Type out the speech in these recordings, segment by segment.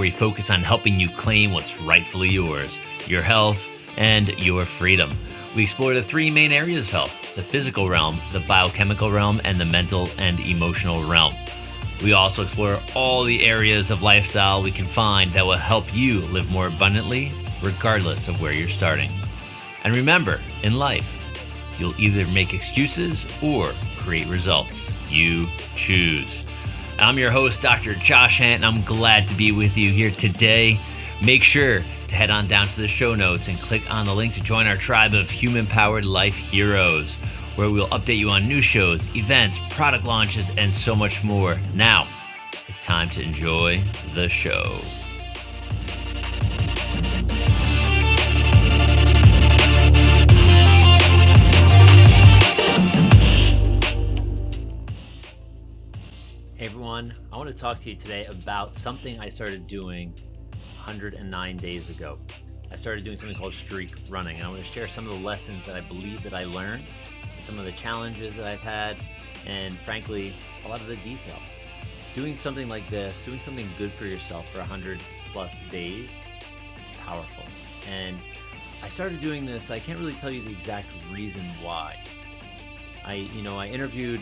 we focus on helping you claim what's rightfully yours, your health and your freedom. We explore the three main areas of health: the physical realm, the biochemical realm, and the mental and emotional realm. We also explore all the areas of lifestyle we can find that will help you live more abundantly, regardless of where you're starting. And remember, in life, you'll either make excuses or create results. You choose. I'm your host, Dr. Josh Hant, and I'm glad to be with you here today. Make sure to head on down to the show notes and click on the link to join our tribe of human-powered life heroes, where we'll update you on new shows, events, product launches, and so much more. Now, it's time to enjoy the show. Hey everyone, I want to talk to you today about something I started doing 109 days ago. I started doing something called streak running, and I want to share some of the lessons that I believe that I learned, and some of the challenges that I've had, and frankly, a lot of the details. Doing something like this, doing something good for yourself for 100 plus days, it's powerful. And I started doing this, I can't really tell you the exact reason why. I interviewed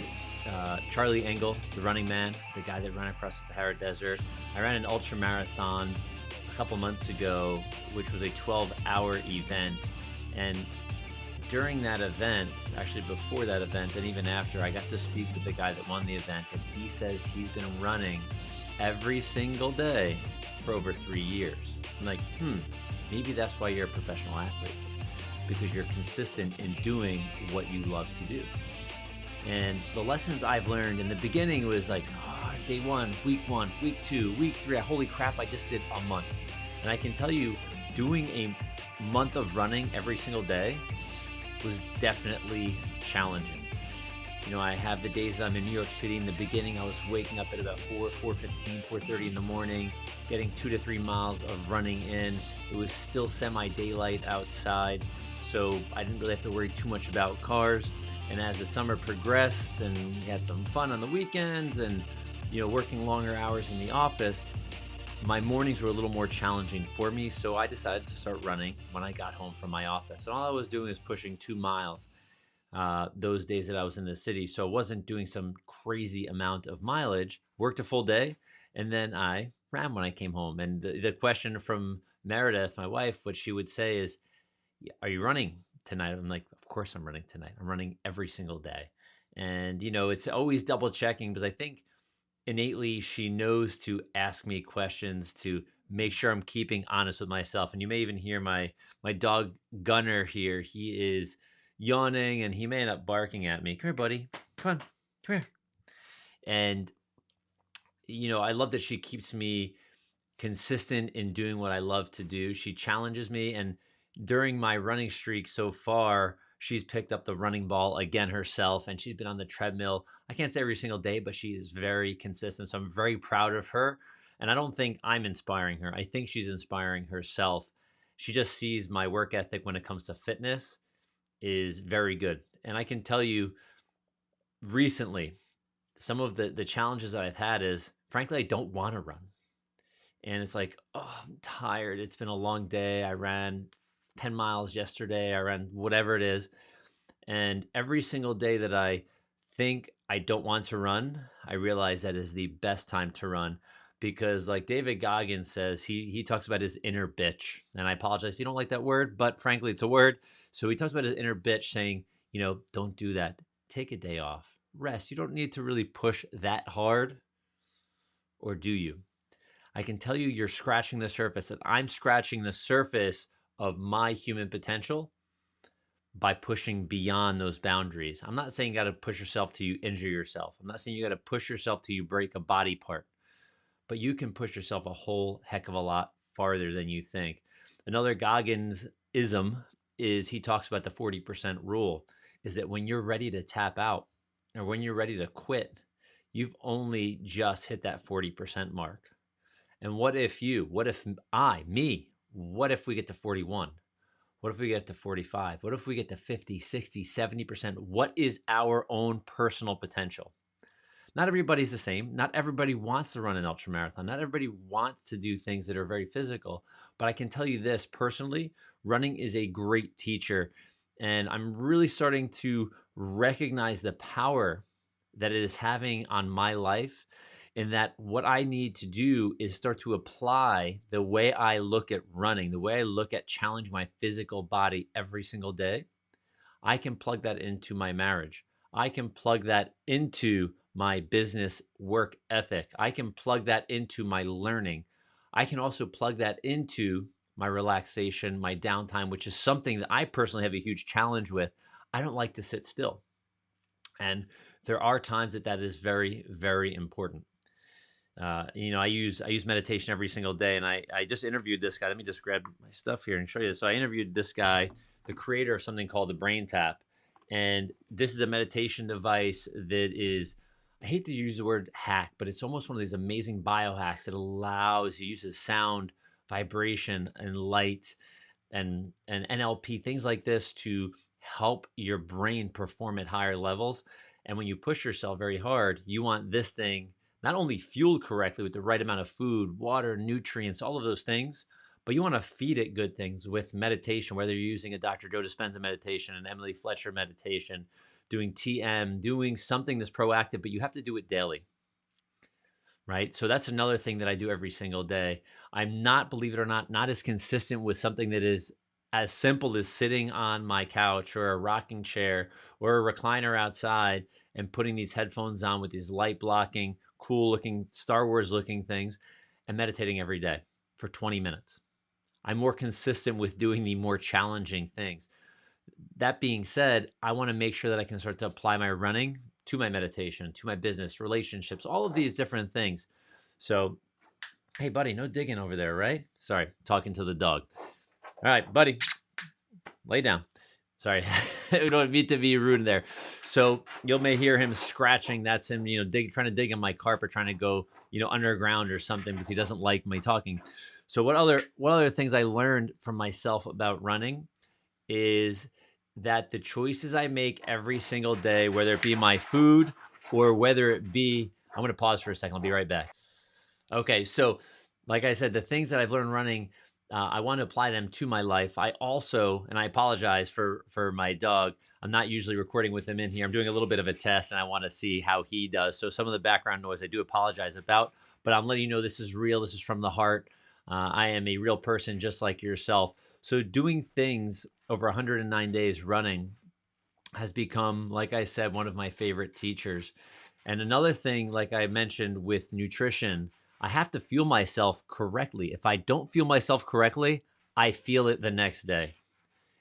Charlie Engle, the running man, the guy that ran across the Sahara Desert. I ran an ultramarathon a couple months ago, which was a 12-hour event. And during that event, actually before that event and even after, I got to speak with the guy that won the event. And he says he's been running every single day for over 3 years. I'm like, maybe that's why you're a professional athlete, because you're consistent in doing what you love to do. And the lessons I've learned in the beginning was like, day 1, week 2, week 3, holy crap, I just did a month. And I can tell you, doing a month of running every single day was definitely challenging. I have the days that I'm in New York City. In the beginning, I was waking up at about 4:15, 4:30 in the morning, getting 2 to 3 miles of running in. It was still semi-daylight outside, so I didn't really have to worry too much about cars. And as the summer progressed and we had some fun on the weekends and, working longer hours in the office, my mornings were a little more challenging for me. So I decided to start running when I got home from my office. And all I was doing was pushing 2 miles those days that I was in the city. So I wasn't doing some crazy amount of mileage, worked a full day, and then I ran when I came home. And the question from Meredith, my wife, what she would say is, are you running tonight? I'm like, of course I'm running tonight. I'm running every single day. And, it's always double checking, because I think innately she knows to ask me questions to make sure I'm keeping honest with myself. And you may even hear my dog Gunner here. He is yawning and he may end up barking at me. Come here, buddy. Come here. And, I love that she keeps me consistent in doing what I love to do. She challenges me, and during my running streak so far, she's picked up the running ball again herself, and she's been on the treadmill. I can't say every single day, but she is very consistent. So I'm very proud of her. And I don't think I'm inspiring her. I think she's inspiring herself. She just sees my work ethic when it comes to fitness is very good. And I can tell you recently, some of the challenges that I've had is, frankly, I don't want to run. And it's like, I'm tired. It's been a long day. I ran 10 miles yesterday. I ran whatever it is. And every single day that I think I don't want to run, I realize that is the best time to run, because like David Goggins says, he talks about his inner bitch. And I apologize if you don't like that word, but frankly, it's a word. So he talks about his inner bitch saying, don't do that. Take a day off. Rest. You don't need to really push that hard, or do you? I can tell you, you're scratching the surface, and I'm scratching the surface of my human potential by pushing beyond those boundaries. I'm not saying you got to push yourself till you injure yourself. I'm not saying you got to push yourself till you break a body part, but you can push yourself a whole heck of a lot farther than you think. Another Goggins-ism is he talks about the 40% rule, is that when you're ready to tap out or when you're ready to quit, you've only just hit that 40% mark. And what if we get to 41? What if we get to 45? What if we get to 50, 60, 70%? What is our own personal potential? Not everybody's the same. Not everybody wants to run an ultramarathon. Not everybody wants to do things that are very physical. But I can tell you this personally, running is a great teacher. And I'm really starting to recognize the power that it is having on my life, in that what I need to do is start to apply the way I look at running, the way I look at challenging my physical body every single day. I can plug that into my marriage. I can plug that into my business work ethic. I can plug that into my learning. I can also plug that into my relaxation, my downtime, which is something that I personally have a huge challenge with. I don't like to sit still. And there are times that is very, very important. I use meditation every single day, and I just interviewed this guy. Let me just grab my stuff here and show you this. So I interviewed this guy, the creator of something called the Brain Tap, and this is a meditation device that is, I hate to use the word hack, but it's almost one of these amazing biohacks that uses sound, vibration, and light, and NLP, things like this, to help your brain perform at higher levels. And when you push yourself very hard, you want this thing not only fueled correctly with the right amount of food, water, nutrients, all of those things, but you want to feed it good things with meditation, whether you're using a Dr. Joe Dispenza meditation, an Emily Fletcher meditation, doing TM, doing something that's proactive, but you have to do it daily, right? So that's another thing that I do every single day. I'm not, believe it or not as consistent with something that is as simple as sitting on my couch or a rocking chair or a recliner outside and putting these headphones on with these light blocking, cool looking, Star Wars looking things, and meditating every day for 20 minutes. I'm more consistent with doing the more challenging things. That being said, I want to make sure that I can start to apply my running to my meditation, to my business, relationships, all of these different things. So, hey buddy, no digging over there, right? Sorry, talking to the dog. All right, buddy, lay down. Sorry, I don't mean to be rude there. So you may hear him scratching. That's him, trying to dig in my carpet, trying to go, underground or something, because he doesn't like me talking. So what other things I learned from myself about running is that the choices I make every single day, whether it be my food or whether it be, I'm going to pause for a second. I'll be right back. Okay, so like I said, the things that I've learned running, I want to apply them to my life. I also, and I apologize for my dog, I'm not usually recording with him in here. I'm doing a little bit of a test, and I want to see how he does. So some of the background noise I do apologize about, but I'm letting you know this is real. This is from the heart. I am a real person just like yourself. So doing things over 109 days running has become, like I said, one of my favorite teachers. And another thing, like I mentioned with nutrition, I have to fuel myself correctly. If I don't fuel myself correctly, I feel it the next day.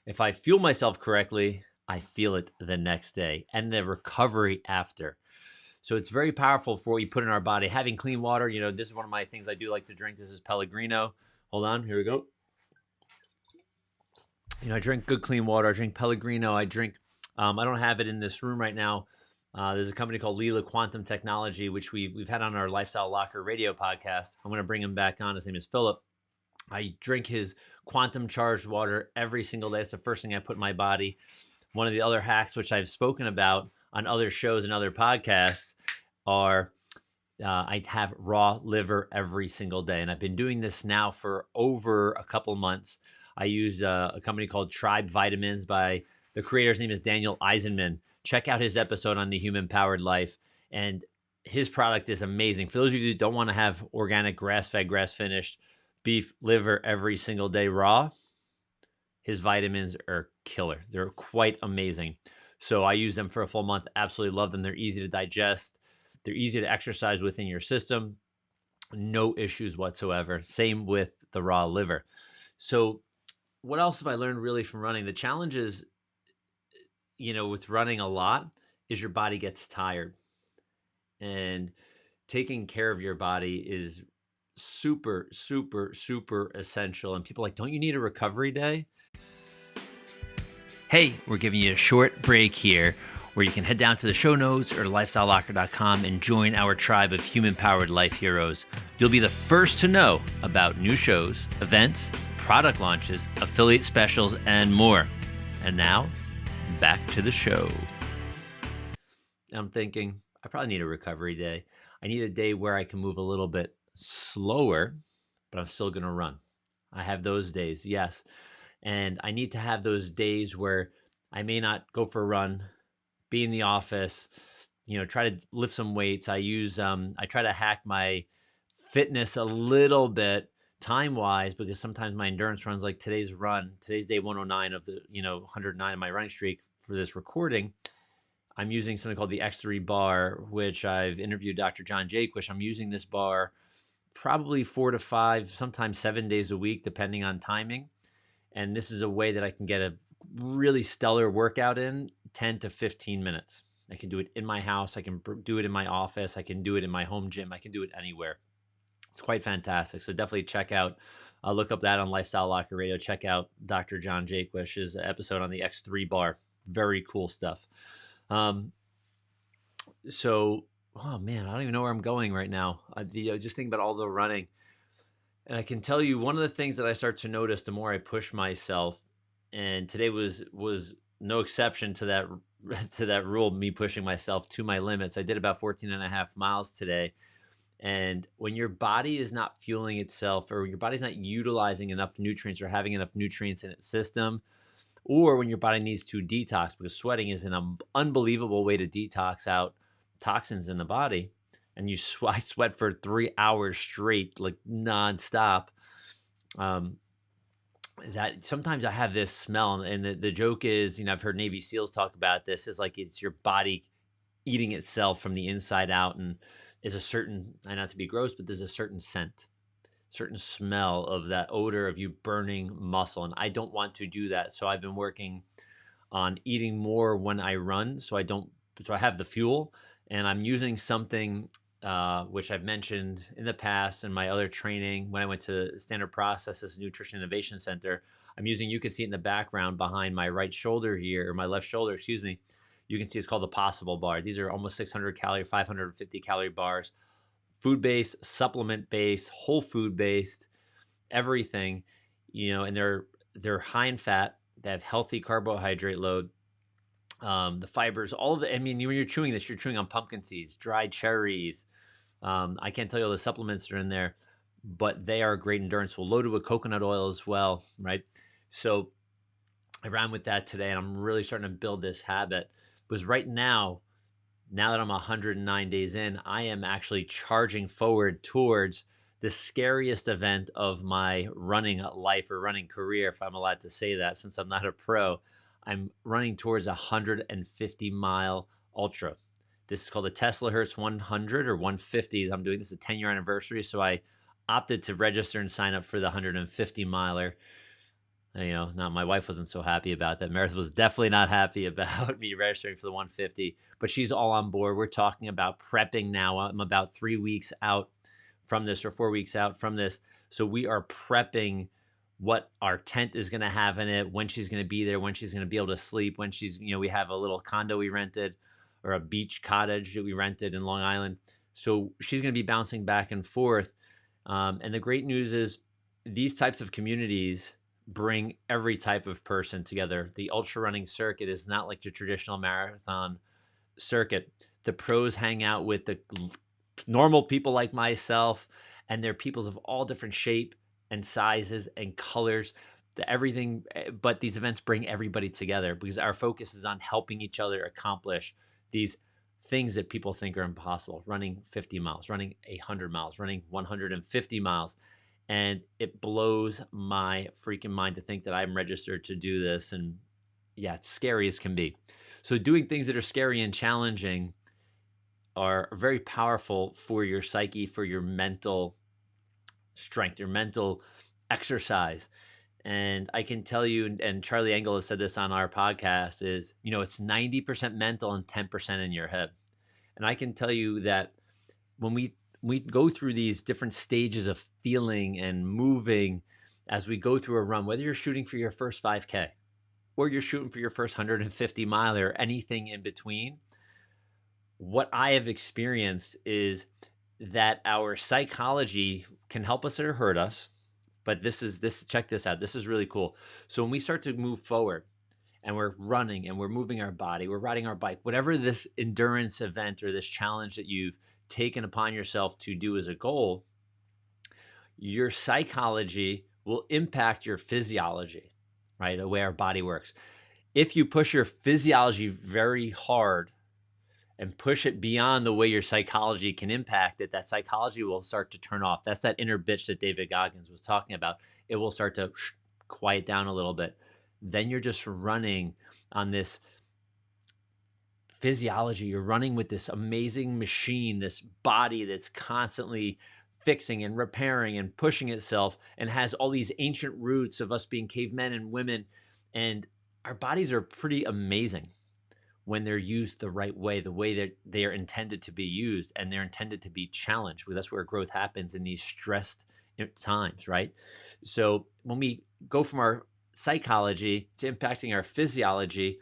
If I fuel myself correctly, I feel it the next day, and the recovery after. So it's very powerful for what you put in our body. Having clean water, this is one of my things I do like to drink. This is Pellegrino. Hold on, here we go. I drink good clean water. I drink Pellegrino. I don't have it in this room right now. There's a company called Lila Quantum Technology, which we've had on our Lifestyle Locker radio podcast. I'm going to bring him back on. His name is Philip. I drink his quantum charged water every single day. It's the first thing I put in my body. One of the other hacks, which I've spoken about on other shows and other podcasts, are I have raw liver every single day. And I've been doing this now for over a couple months. I use a company called Tribe Vitamins by the creator's name is Daniel Eisenman. Check out his episode on the Human Powered Life. And his product is amazing. For those of you who don't want to have organic, grass-fed, grass-finished beef liver every single day raw, his vitamins are killer. They're quite amazing. So I use them for a full month. Absolutely love them. They're easy to digest. They're easy to exercise within your system. No issues whatsoever. Same with the raw liver. So what else have I learned really from running? The challenge is, with running a lot, is your body gets tired. And taking care of your body is super, super, super essential. And people are like, don't you need a recovery day? Hey, we're giving you a short break here where you can head down to the show notes or lifestylelocker.com and join our tribe of human-powered life heroes. You'll be the first to know about new shows, events, product launches, affiliate specials, and more. And now, back to the show. I'm thinking, I probably need a recovery day. I need a day where I can move a little bit slower, but I'm still going to run. I have those days, yes. And I need to have those days where I may not go for a run, be in the office, try to lift some weights. I try to hack my fitness a little bit time wise, because sometimes my endurance runs, like today's day 109 of the 109 of my running streak for this recording. I'm using something called the X3 bar, which I've interviewed Dr. John Jaquish. I'm using this bar probably 4 to 5, sometimes 7 days a week, depending on timing. And this is a way that I can get a really stellar workout in 10 to 15 minutes. I can do it in my house. I can do it in my office. I can do it in my home gym. I can do it anywhere. It's quite fantastic. So definitely check out, look up that on Lifestyle Locker Radio. Check out Dr. John Jaquish's episode on the X3 bar. Very cool stuff. Oh man, I don't even know where I'm going right now. Just think about all the running. And I can tell you, one of the things that I start to notice the more I push myself, and today was no exception to that rule, me pushing myself to my limits. I did about 14 and a half miles today. And when your body is not fueling itself, or your body's not utilizing enough nutrients or having enough nutrients in its system, or when your body needs to detox, because sweating is an unbelievable way to detox out toxins in the body, and I sweat for 3 hours straight, like nonstop. That sometimes I have this smell, and the joke is, I've heard Navy SEALs talk about this, is like it's your body eating itself from the inside out, and is a certain, not to be gross, but there's a certain scent, certain smell of that odor of you burning muscle, and I don't want to do that. So I've been working on eating more when I run, so I have the fuel, and I'm using something which I've mentioned in the past in my other training when I went to Standard Processes Nutrition Innovation Center. You can see it in the background behind my right shoulder here, or my left shoulder, excuse me. You can see it's called the Possible Bar. These are almost 600 calorie, 550 calorie bars, food-based, supplement-based, whole food-based, everything, and they're high in fat. They have healthy carbohydrate load. The fibers, all of the, when you're chewing this, you're chewing on pumpkin seeds, dried cherries. I can't tell you all the supplements that are in there, but they are great endurance. We're loaded with coconut oil as well, right? So I ran with that today, and I'm really starting to build this habit, because right now that I'm 109 days in, I am actually charging forward towards the scariest event of my running life, or running career, if I'm allowed to say that, since I'm not a pro. I'm running towards a 150-mile ultra. This is called the Tesla Hertz 100 or 150. I'm doing this a 10-year anniversary, so I opted to register and sign up for the 150-miler. Now my wife wasn't so happy about that. Meredith was definitely not happy about me registering for the 150, but she's all on board. We're talking about prepping now. I'm about 3 weeks out from this, or 4 weeks out from this. So we are prepping what our tent is going to have in it, when she's going to be there, when she's going to be able to sleep, when she's, we have a little condo we rented, or a beach cottage that we rented in Long Island. So she's going to be bouncing back and forth. And the great news is these types of communities bring every type of person together. The ultra running circuit is not like the traditional marathon circuit. The pros hang out with the normal people like myself, and they're peoples of all different shape and sizes and colors, everything. But these events bring everybody together, because our focus is on helping each other accomplish these things that people think are impossible. Running 50 miles, running 100 miles, running 150 miles. And it blows my freaking mind to think that I'm registered to do this. And yeah, it's scary as can be. So doing things that are scary and challenging are very powerful for your psyche, for your mental strength, your mental exercise. And I can tell you, and Charlie Engel has said this on our podcast, is, it's 90% mental and 10% in your head. And I can tell you that when we go through these different stages of feeling and moving as we go through a run, whether you're shooting for your first 5K or you're shooting for your first 150 mile or anything in between, what I have experienced is that our psychology can help us or hurt us. But check this out. This is really cool. So when we start to move forward and we're running and we're moving our body, we're riding our bike, whatever this endurance event or this challenge that you've taken upon yourself to do as a goal, your psychology will impact your physiology, right? The way our body works. If you push your physiology very hard and push it beyond the way your psychology can impact it, that psychology will start to turn off. That's that inner bitch that David Goggins was talking about. It will start to quiet down a little bit. Then you're just running on this physiology. You're running with this amazing machine, this body that's constantly fixing and repairing and pushing itself and has all these ancient roots of us being cavemen and women. And our bodies are pretty amazing when they're used the right way, the way that they are intended to be used, and they're intended to be challenged, because that's where growth happens in these stressed times, right? So when we go from our psychology to impacting our physiology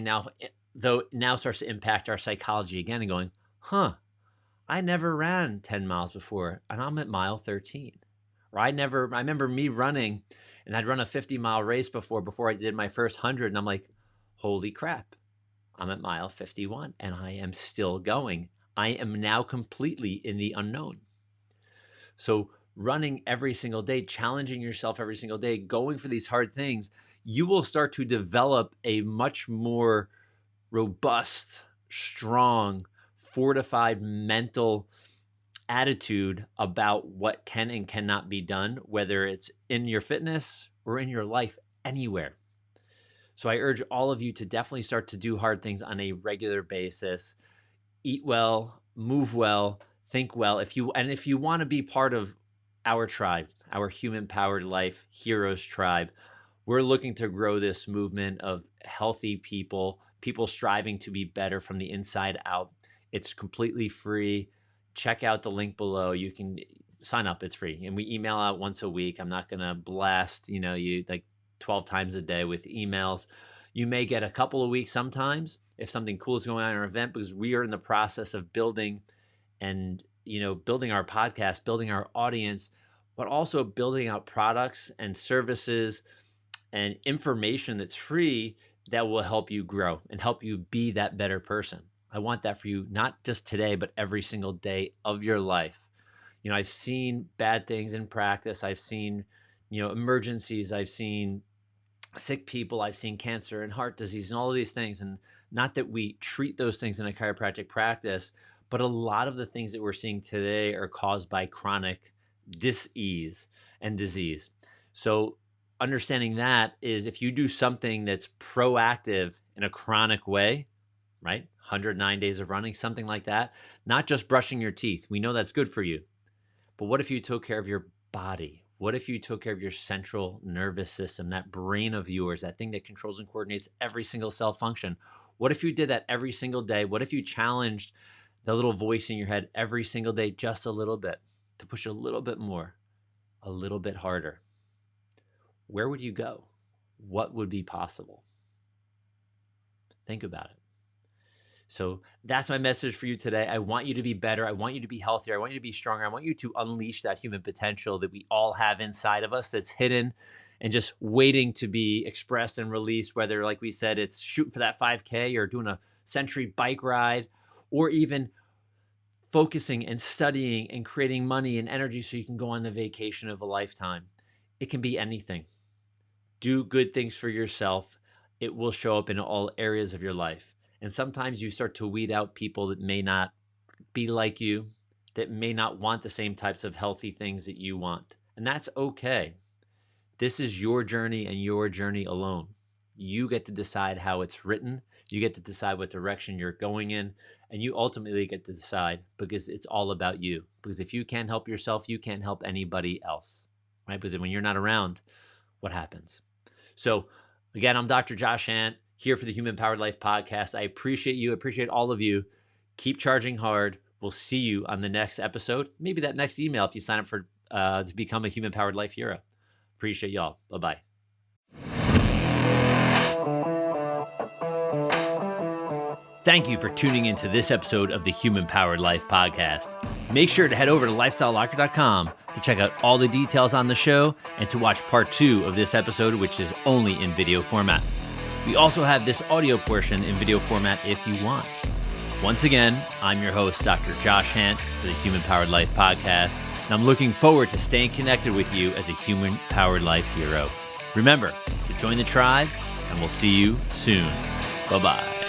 now starts to impact our psychology again and going, I never ran 10 miles before and I'm at mile 13. Or I remember me running and I'd run a 50-mile race before I did my first 100, and I'm like, holy crap, I'm at mile 51 and I am still going. I am now completely in the unknown. So running every single day, challenging yourself every single day, going for these hard things, you will start to develop a much more robust, strong, fortified mental attitude about what can and cannot be done, whether it's in your fitness or in your life, anywhere. So I urge all of you to definitely start to do hard things on a regular basis. Eat well, move well, think well. If you want to be part of our tribe, our human-powered life heroes tribe, we're looking to grow this movement of healthy people striving to be better from the inside out. It's completely free. Check out the link below. You can sign up. It's free. And we email out once a week. I'm not going to blast, you like 12 times a day with emails. You may get a couple of weeks sometimes if something cool is going on in our event, because we are in the process of building our podcast, building our audience, but also building out products and services and information that's free that will help you grow and help you be that better person. I want that for you, not just today, but every single day of your life. I've seen bad things in practice. I've seen, emergencies. I've seen sick people. I've seen cancer and heart disease and all of these things. And not that we treat those things in a chiropractic practice, but a lot of the things that we're seeing today are caused by chronic dis-ease and disease. So understanding that is, if you do something that's proactive in a chronic way, right? 109 days of running, something like that, not just brushing your teeth. We know that's good for you. But what if you took care of your body? What if you took care of your central nervous system, that brain of yours, that thing that controls and coordinates every single cell function? What if you did that every single day? What if you challenged the little voice in your head every single day just a little bit, to push a little bit more, a little bit harder? Where would you go? What would be possible? Think about it. So that's my message for you today. I want you to be better. I want you to be healthier. I want you to be stronger. I want you to unleash that human potential that we all have inside of us, that's hidden and just waiting to be expressed and released, whether, like we said, it's shooting for that 5K or doing a century bike ride, or even focusing and studying and creating money and energy so you can go on the vacation of a lifetime. It can be anything. Do good things for yourself. It will show up in all areas of your life. And sometimes you start to weed out people that may not be like you, that may not want the same types of healthy things that you want. And that's okay. This is your journey and your journey alone. You get to decide how it's written. You get to decide what direction you're going in. And you ultimately get to decide, because it's all about you. Because if you can't help yourself, you can't help anybody else, right? Because when you're not around, what happens? So again, I'm Dr. Josh Ant, here for the Human Powered Life podcast. I appreciate you. I appreciate all of you. Keep charging hard. We'll see you on the next episode. Maybe that next email if you sign up for to become a Human Powered Life hero. Appreciate y'all. Bye-bye. Thank you for tuning into this episode of the Human Powered Life podcast. Make sure to head over to lifestylelocker.com to check out all the details on the show and to watch part 2 of this episode, which is only in video format. We also have this audio portion in video format if you want. Once again, I'm your host, Dr. Josh Hant, for the Human Powered Life podcast, and I'm looking forward to staying connected with you as a Human Powered Life hero. Remember to join the tribe, and we'll see you soon. Bye-bye.